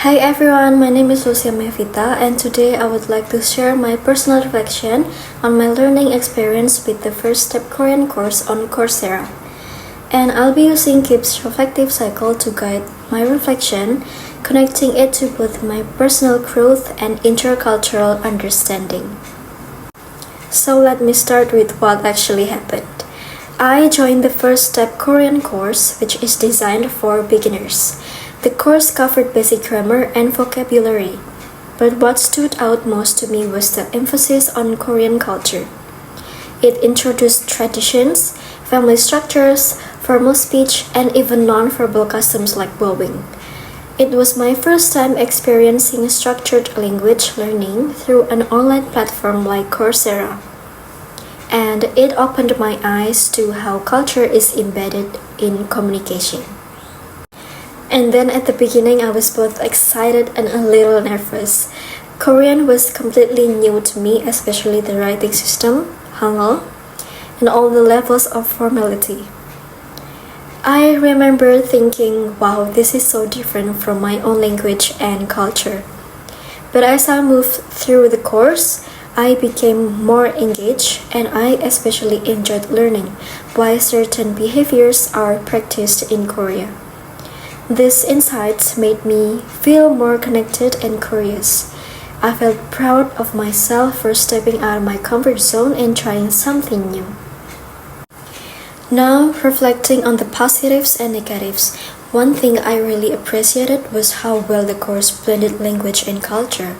Hi everyone, my name is Lucia Meavitha, and today I would like to share my personal reflection on my learning experience with the First Step Korean course on Coursera. And I'll be using Gibbs' reflective cycle to guide my reflection, connecting it to both my personal growth and intercultural understanding. So let me start with what actually happened. I joined the First Step Korean course, which is designed for beginners. The course covered basic grammar and vocabulary, but what stood out most to me was the emphasis on Korean culture. It introduced traditions, family structures, formal speech, and even non-verbal customs like bowing. It was my first time experiencing structured language learning through an online platform like Coursera, and it opened my eyes to how culture is embedded in communication. And then at the beginning, I was both excited and a little nervous. Korean was completely new to me, especially the writing system, Hangul, and all the levels of formality. I remember thinking, wow, this is so different from my own language and culture. But as I moved through the course, I became more engaged, and I especially enjoyed learning why certain behaviors are practiced in Korea. These insights made me feel more connected and curious. I felt proud of myself for stepping out of my comfort zone and trying something new. Now, reflecting on the positives and negatives, one thing I really appreciated was how well the course blended language and culture.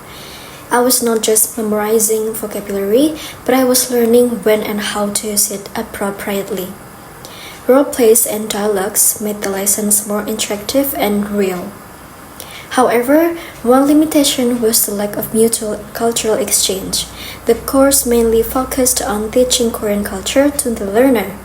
I was not just memorizing vocabulary, but I was learning when and how to use it appropriately. Role plays and dialogues made the lessons more interactive and real. However, one limitation was the lack of mutual cultural exchange. The course mainly focused on teaching Korean culture to the learner,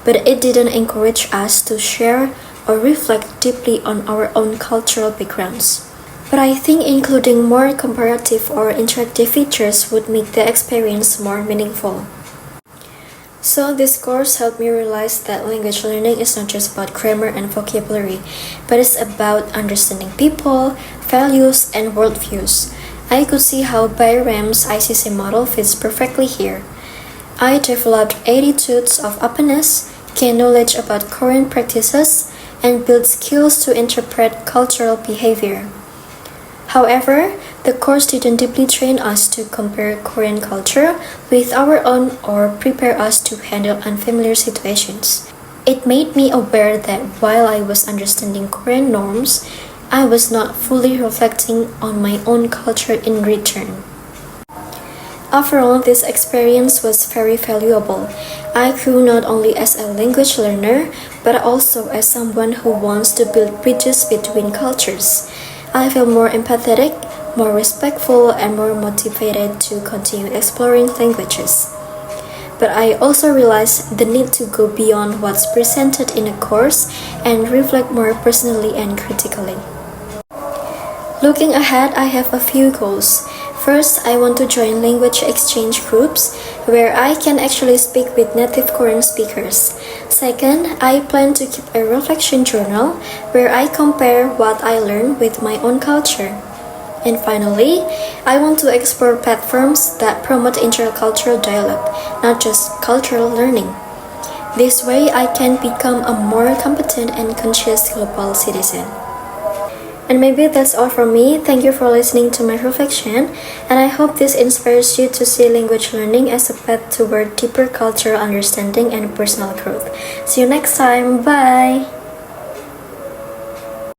but it didn't encourage us to share or reflect deeply on our own cultural backgrounds. But I think including more comparative or interactive features would make the experience more meaningful. So this course helped me realize that language learning is not just about grammar and vocabulary, but it's about understanding people, values, and worldviews. I could see how Bayram's ICC model fits perfectly here. I developed attitudes of openness, gained knowledge about Korean practices, and built skills to interpret cultural behavior. However, the course didn't deeply train us to compare Korean culture with our own or prepare us to handle unfamiliar situations. It made me aware that while I was understanding Korean norms, I was not fully reflecting on my own culture in return. Overall, this experience was very valuable. I grew not only as a language learner, but also as someone who wants to build bridges between cultures. I feel more empathetic, more respectful, and more motivated to continue exploring languages. But I also realized the need to go beyond what's presented in a course and reflect more personally and critically. Looking ahead, I have a few goals. First, I want to join language exchange groups where I can actually speak with native Korean speakers. Second, I plan to keep a reflection journal where I compare what I learned with my own culture. And finally, I want to explore platforms that promote intercultural dialogue, not just cultural learning. This way, I can become a more competent and conscious global citizen. And maybe that's all from me. Thank you for listening to my reflection, and I hope this inspires you to see language learning as a path toward deeper cultural understanding and personal growth. See you next time. Bye!